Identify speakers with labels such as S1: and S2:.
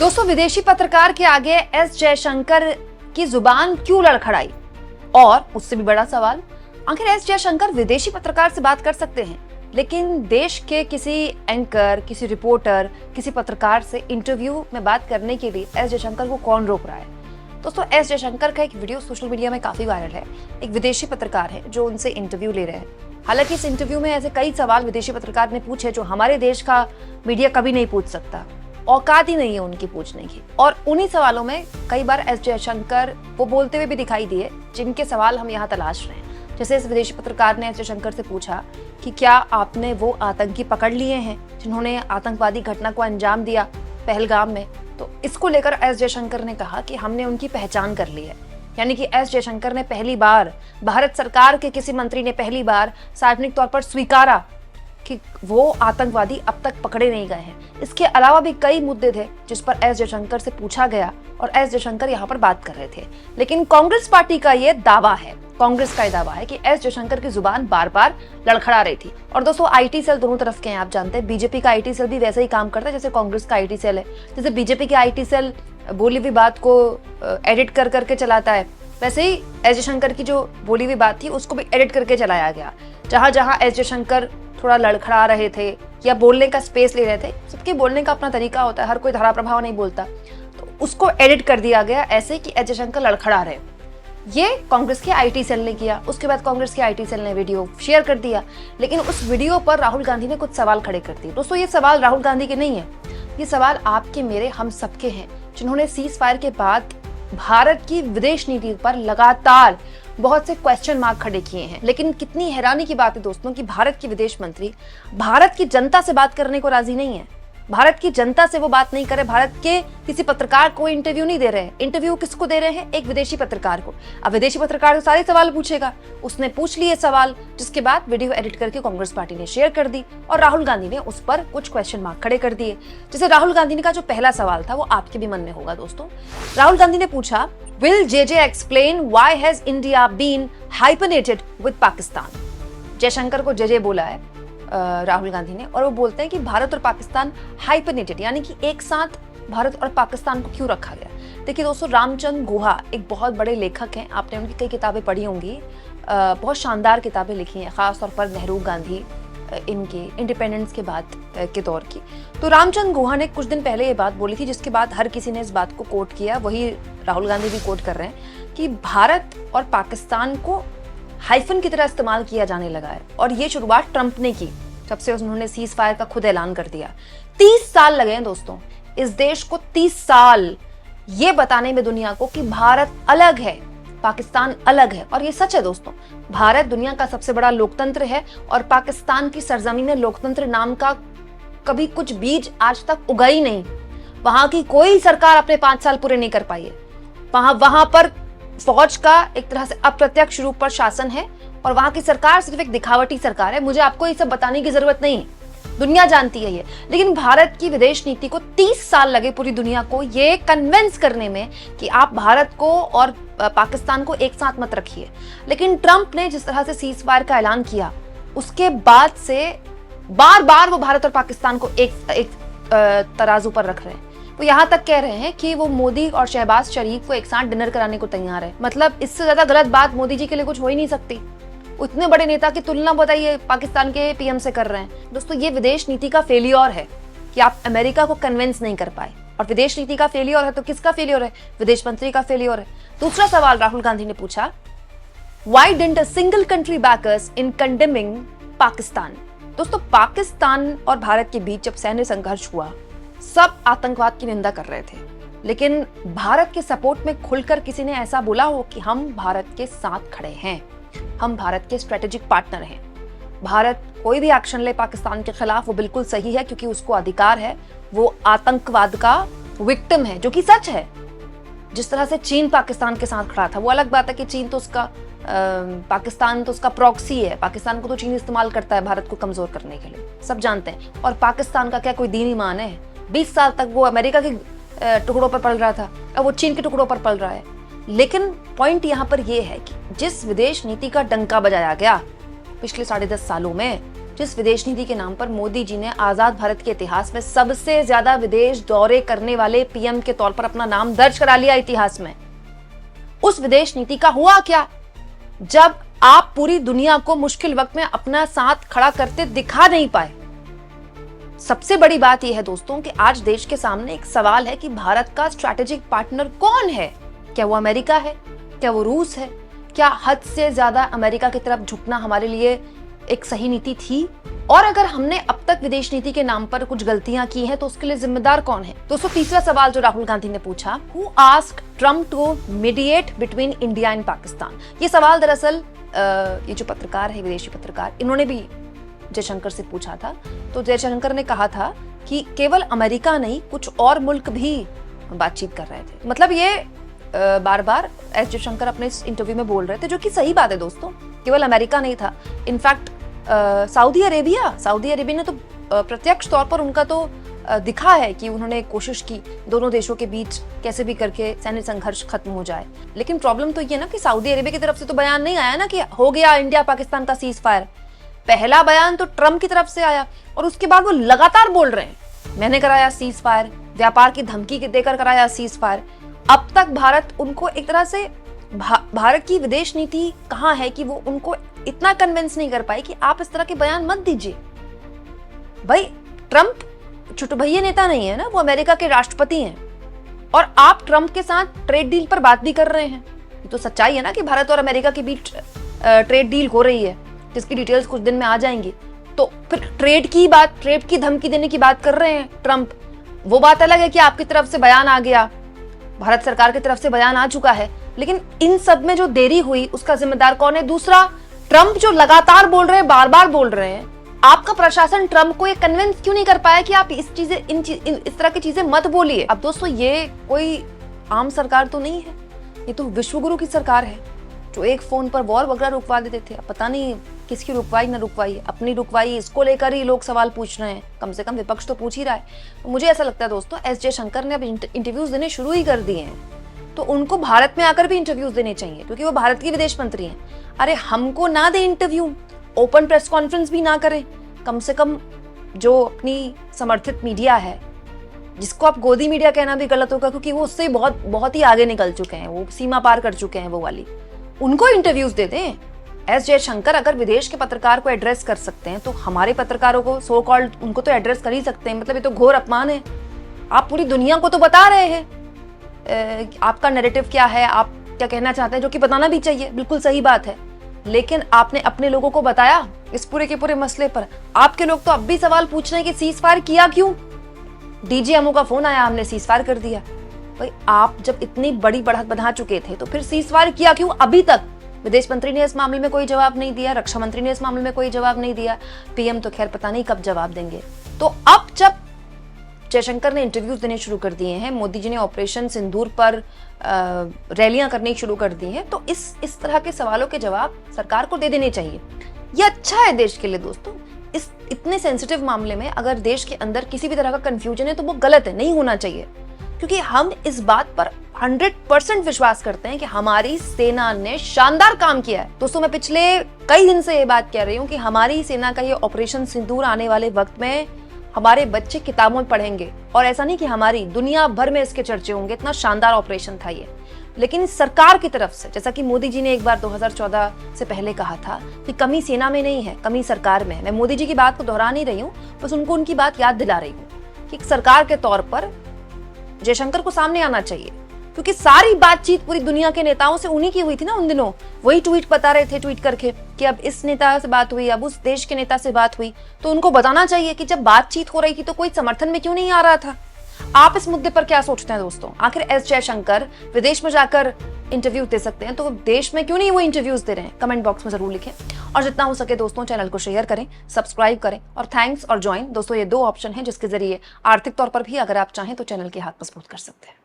S1: दोस्तों, विदेशी पत्रकार के आगे एस जयशंकर की जुबान क्यों लड़खड़ाई? और उससे भी बड़ा सवाल, आखिर एस जयशंकर विदेशी पत्रकार से बात कर सकते हैं, लेकिन देश के किसी एंकर, किसी रिपोर्टर, किसी पत्रकार से इंटरव्यू में बात करने के लिए एस जयशंकर को कौन रोक रहा है? दोस्तों, एस जयशंकर का एक वीडियो सोशल मीडिया में काफी वायरल है। एक विदेशी पत्रकार है जो उनसे इंटरव्यू ले रहे हैं। हालांकि इस इंटरव्यू में ऐसे कई सवाल विदेशी पत्रकार ने पूछे जो हमारे देश का मीडिया कभी नहीं पूछ सकता, औकात ही नहीं है उनकी पूछने की। और उन्हीं सवालों में कई बार एस जयशंकर वो बोलते हुए भी दिखाई दिए जिनके सवाल हम यहाँ तलाश रहे हैं। जैसे इस विदेशी पत्रकार ने एस जयशंकर से पूछा कि क्या आपने वो आतंकी पकड़ लिए हैं जिन्होंने आतंकवादी घटना को अंजाम दिया पहलगाम में? तो इसको लेकर एस जयशंकर ने कहा कि हमने उनकी पहचान कर ली है। यानी कि एस जयशंकर ने पहली बार, भारत सरकार के किसी मंत्री ने पहली बार सार्वजनिक तौर पर स्वीकारा कि वो आतंकवादी अब तक पकड़े नहीं गए हैं। इसके अलावा भी कई मुद्दे थे जिस पर एस जयशंकर से पूछा गया और एस जयशंकर यहाँ पर बात कर रहे थे। लेकिन कांग्रेस पार्टी का ये दावा है, कांग्रेस का ये दावा है कि एस जयशंकर की जुबान बार बार लड़खड़ा रही थी। और दोस्तों, आईटी सेल दोनों तरफ के हैं, आप जानते हैं। बीजेपी का आईटी सेल भी वैसे ही काम करता है जैसे कांग्रेस का आईटी सेल है। जैसे बीजेपी के आईटी सेल बोली हुई बात को एडिट कर करके चलाता है, वैसे ही एस जयशंकर की जो बोली हुई बात थी उसको भी एडिट करके चलाया गया। जहां जहां एस जयशंकर थोड़ा लड़खड़ा रहे थे या बोलने का स्पेस ले रहे थे, सबके बोलने का अपना तरीका होता है, हर कोई धारा प्रभाव नहीं बोलता, तो उसको एडिट कर दिया गया ऐसे कि एस जयशंकर लड़खड़ा रहे। ये कांग्रेस के आईटी सेल ने किया। उसके बाद कांग्रेस के आईटी सेल ने वीडियो शेयर कर दिया, लेकिन उस वीडियो पर राहुल गांधी ने कुछ सवाल खड़े कर दिए। दोस्तों, ये सवाल राहुल गांधी के नहीं है, ये सवाल आपके, मेरे, हम सबके हैं, जिन्होंने सीज फायर के बाद भारत की विदेश नीति पर लगातार बहुत से क्वेश्चन मार्क खड़े किए हैं। लेकिन कितनी हैरानी की बात है दोस्तों कि भारत की विदेश मंत्री भारत की जनता से बात करने को राजी नहीं है। भारत की जनता से वो बात नहीं करे, भारत के किसी पत्रकार को इंटरव्यू नहीं दे रहे हैं। इंटरव्यू किसको दे रहे हैं? एक विदेशी पत्रकार को। अब विदेशी पत्रकार तो सारे सवाल पूछेगा, उसने पूछ लिए सवाल, जिसके बाद वीडियो एडिट करके कांग्रेस पार्टी ने शेयर कर दी और राहुल गांधी ने उस पर कुछ क्वेश्चन मार्क खड़े कर दिए। जैसे राहुल गांधी का जो पहला सवाल था वो आपके भी मन में होगा दोस्तों। राहुल गांधी ने पूछा, Will JJ explain why has India been hyphenated with Pakistan? Jaishankar को JJ बोला है राहुल गांधी ने, और वो बोलते हैं कि भारत और पाकिस्तान हाइपनेटेड, यानी कि एक साथ भारत और पाकिस्तान को क्यों रखा गया। देखिए दोस्तों, रामचंद्र गुहा एक बहुत बड़े लेखक हैं, आपने उनकी कई किताबें पढ़ी होंगी, बहुत शानदार किताबें लिखी हैं, खासतौर पर नेहरू गांधी इनके इंडिपेंडेंस के बाद के दौर की। तो रामचंद्र गुहा ने कुछ दिन पहले ये बात बोली थी, जिसके बाद हर किसी ने इस बात को कोट किया, वही राहुल गांधी भी कोट कर रहे हैं कि भारत और पाकिस्तान को हाइफन की तरह इस्तेमाल किया जाने लगा है। और ये शुरुआत ट्रंप ने की, जब से उन्होंने सीज फायर का खुद ऐलान कर दिया। 30 साल लगे हैं दोस्तों, इस देश को 30 साल ये बताने में दुनिया को कि भारत अलग है, पाकिस्तान अलग है। और ये सच है दोस्तों, भारत दुनिया का सबसे बड़ा लोकतंत्र है और पाकिस्तान की सरजमीन में लोकतंत्र नाम का कभी कुछ बीज आज तक उगा ही नहीं। वहां की कोई सरकार अपने 5 साल पूरे नहीं कर पाई है। वहां पर फौज का एक तरह से अप्रत्यक्ष रूप पर शासन है और वहां की सरकार सिर्फ एक दिखावटी सरकार है। मुझे आपको ये सब बताने की जरूरत नहीं, दुनिया जानती है ये। लेकिन भारत की विदेश नीति को 30 साल लगे पूरी दुनिया को ये कन्विंस करने में कि आप भारत को और पाकिस्तान को एक साथ मत रखिए। लेकिन ट्रंप ने जिस तरह से सीज फायर का ऐलान किया, उसके बाद से बार बार वो भारत और पाकिस्तान को एक तराजू पर रख रहे हैं। वो यहाँ तक कह रहे हैं कि वो मोदी और शहबाज शरीफ को एक साथ डिनर कराने को तैयार है। मतलब इससे ज्यादा गलत बात मोदी जी के लिए कुछ हो ही नहीं सकती। उतने बड़े नेता की तुलना बताइए पाकिस्तान के पीएम से कर रहे हैं। दोस्तों, ये विदेश नीति का फेलियर है कि आप अमेरिका को कन्विंस नहीं कर पाए, और विदेश नीति का फेलियर है तो किसका फेलियर है? विदेश मंत्री का फेलियर है। दूसरा सवाल राहुल गांधी ने पूछा, Why didn't a single country back us in condemning Pakistan? दोस्तों, पाकिस्तान और भारत के बीच जब सैन्य संघर्ष हुआ, सब आतंकवाद की निंदा कर रहे थे, लेकिन भारत के सपोर्ट में खुलकर किसी ने ऐसा बोला हो कि हम भारत के साथ खड़े हैं, हम भारत के स्ट्रेटेजिक पार्टनर हैं। भारत कोई भी एक्शन ले पाकिस्तान के खिलाफ वो बिल्कुल सही है, क्योंकि उसको अधिकार है, वो आतंकवाद का विक्टिम है, जो कि सच है। जिस तरह से चीन पाकिस्तान के साथ खड़ा था, वो अलग बात है कि चीन तो उसका पाकिस्तान तो उसका प्रॉक्सी है, पाकिस्तान को तो चीन इस्तेमाल करता है भारत को कमजोर करने के लिए, सब जानते हैं। और पाकिस्तान का क्या कोई दीन ईमान है? 20 साल तक वो अमेरिका के टुकड़ों पर पल रहा था, अब वो चीन के टुकड़ों पर पल रहा है। लेकिन पॉइंट यहाँ पर यह है कि जिस विदेश नीति का डंका बजाया गया पिछले 10.5 सालों में, जिस विदेश नीति के नाम पर मोदी जी ने आजाद भारत के इतिहास में सबसे ज्यादा विदेश दौरे करने वाले पीएम के तौर पर अपना नाम दर्ज करा लिया इतिहास में, उस विदेश नीति का हुआ क्या जब आप पूरी दुनिया को मुश्किल वक्त में अपना साथ खड़ा करते दिखा नहीं पाए। सबसे बड़ी बात यह है दोस्तों कि आज देश के सामने एक सवाल है कि भारत का स्ट्रैटेजिक पार्टनर कौन है। क्या वो अमेरिका है, क्या वो रूस है? क्या हद से ज्यादा अमेरिका की तरफ झुकना हमारे लिए एक सही नीति थी? और अगर हमने अब तक विदेश नीति के नाम पर कुछ गलतियां की हैं तो उसके लिए जिम्मेदार कौन है? दोस्तों, तीसरा सवाल जो राहुल गांधी ने पूछा, who asked Trump to mediate between India and Pakistan. ये सवाल दरअसल ये जो पत्रकार है, विदेशी पत्रकार, इन्होंने भी जयशंकर से पूछा था। तो जयशंकर ने कहा था कि केवल अमेरिका नहीं, कुछ और मुल्क भी बातचीत कर रहे थे। मतलब ये बार बार एस जयशंकर अपने इस इंटरव्यू में बोल रहे थे, जो कि सही बात है दोस्तों। केवल अमेरिका नहीं था, इनफैक्ट सऊदी अरेबिया ने तो प्रत्यक्ष तौर पर उनका तो दिखा है कि उन्होंने कोशिश की दोनों देशों के बीच कैसे भी करके सैन्य संघर्ष खत्म हो जाए। लेकिन प्रॉब्लम तो ये ना कि सऊदी अरेबिया की तरफ से तो बयान नहीं आया ना कि हो गया इंडिया पाकिस्तान का सीज फायर। पहला बयान तो ट्रम्प की तरफ से आया और उसके बाद वो लगातार बोल रहे हैं मैंने कराया सीज फायर, व्यापार की धमकी देकर कराया सीज फायर। अब तक भारत उनको एक तरह से भारत की विदेश नीति कहाँ है कि वो उनको इतना कन्विंस नहीं कर पाई कि आप इस तरह के बयान मत दीजिए। भाई, ट्रम्प छोटे भैया नेता नहीं है ना, वो अमेरिका के राष्ट्रपति हैं और आप ट्रम्प के साथ ट्रेड डील पर बात भी कर रहे हैं। ये तो सच्चाई है ना कि भारत और अमेरिका के बीच ट्रेड डील हो रही है, जिसकी डिटेल्स कुछ दिन में आ जाएंगी। तो फिर ट्रेड की धमकी देने की बात कर रहे हैं ट्रम्प। वो बात अलग है कि आपकी तरफ से बयान आ गया, भारत सरकार की तरफ से बयान आ चुका है, लेकिन इन सब में जो देरी हुई उसका जिम्मेदार कौन है? दूसरा, ट्रम्प जो लगातार बोल रहे हैं, बार बार बोल रहे हैं, आपका प्रशासन ट्रम्प को ये कन्विंस क्यों नहीं कर पाया कि आप इस तरह की चीजें मत बोलिए। अब दोस्तों, ये कोई आम सरकार तो नहीं है, ये तो विश्वगुरु की सरकार है जो एक फोन पर वॉर वगैरह रुकवा देते थे। अब पता नहीं किसकी रुकवाई ना रुकवाई, अपनी रुकवाई, इसको लेकर ही लोग सवाल पूछ रहे हैं। कम से कम विपक्ष तो पूछ ही रहा है। तो मुझे ऐसा लगता है दोस्तों, एस जयशंकर ने अब इंटरव्यूज देने शुरू ही कर दिए हैं, तो उनको भारत में आकर भी इंटरव्यूज देने चाहिए, क्योंकि वो भारत की विदेश मंत्री हैं। अरे हमको ना दे इंटरव्यू, ओपन प्रेस कॉन्फ्रेंस भी ना करें, कम से कम जो अपनी समर्थित मीडिया है, जिसको आप गोदी मीडिया कहना भी गलत होगा क्योंकि वो उससे बहुत ही आगे निकल चुके हैं, वो सीमा पार कर चुके हैं वो वाली, उनको इंटरव्यूज दे दें। एस जयशंकर अगर विदेश के पत्रकार को एड्रेस कर सकते हैं तो हमारे पत्रकारों को सो कॉल्ड उनको तो एड्रेस कर ही सकते हैं। मतलब ये तो घोर अपमान है। आप पूरी दुनिया को तो बता रहे हैं आपका नैरेटिव क्या है, आप क्या कहना चाहते हैं, जो कि बताना भी चाहिए, बिल्कुल सही बात है। लेकिन आपने अपने लोगों को बताया इस पूरे के पूरे मसले पर? आपके लोग तो अब भी सवाल पूछ रहे हैं कि सीज फायर किया क्यों? डीजीएमओ का फोन आया, हमने सीज फायर कर दिया। भाई, आप जब इतनी बड़ी बढ़त बना चुके थे तो फिर सीज फायर किया क्यों? अभी तक विदेश मंत्री ने इस मामले में कोई जवाब नहीं दिया, रक्षा मंत्री ने इस मामले में कोई जवाब नहीं दिया, पीएम तो खैर पता नहीं कब जवाब देंगे। तो अब जब जयशंकर ने इंटरव्यूज देने शुरू कर दिए हैं, मोदी जी ने ऑपरेशन सिंदूर पर रैलियां करनी शुरू कर दी हैं, तो इस तरह के सवालों के जवाब सरकार को दे देने चाहिए। ये अच्छा है देश के लिए दोस्तों। इस इतने सेंसिटिव मामले में अगर देश के अंदर किसी भी तरह का कंफ्यूजन है तो वो गलत है, नहीं होना चाहिए, क्योंकि हम इस बात पर 100% विश्वास करते हैं कि हमारी सेना ने शानदार काम किया है। दोस्तों, मैं पिछले कई दिन से ये बात कह रही हूँ कि हमारी सेना का ये ऑपरेशन सिंदूर आने वाले वक्त में हमारे बच्चे किताबों में पढ़ेंगे, और ऐसा नहीं कि हमारी, दुनिया भर में इसके चर्चे होंगे। इतना शानदार ऑपरेशन था ये। लेकिन सरकार की तरफ से, जैसा कि मोदी जी ने एक बार 2014 से पहले कहा था कि कमी सेना में नहीं है, कमी सरकार में है। मैं मोदी जी की बात को दोहरा नहीं रही हूँ, बस उनको उनकी बात याद दिला रही हूँ कि सरकार के तौर पर जयशंकर को सामने आना चाहिए, क्योंकि सारी बातचीत पूरी दुनिया के नेताओं से उन्हीं की हुई थी ना उन दिनों। वही ट्वीट बता रहे थे, ट्वीट करके कि अब इस नेता से बात हुई, अब उस देश के नेता से बात हुई। तो उनको बताना चाहिए कि जब बातचीत हो रही थी तो कोई समर्थन में क्यों नहीं आ रहा था। आप इस मुद्दे पर क्या सोचते हैं दोस्तों? आखिर एस जयशंकर विदेश में जाकर इंटरव्यू दे सकते हैं तो देश में क्यों नहीं वो इंटरव्यूज दे रहे हैं? कमेंट बॉक्स में जरूर लिखें, और जितना हो सके दोस्तों चैनल को शेयर करें, सब्सक्राइब करें, और थैंक्स और ज्वाइन। दोस्तों, ये 2 ऑप्शन हैं जिसके जरिए आर्थिक तौर पर भी अगर आप चाहें तो चैनल की हाथ मजबूत कर सकते हैं।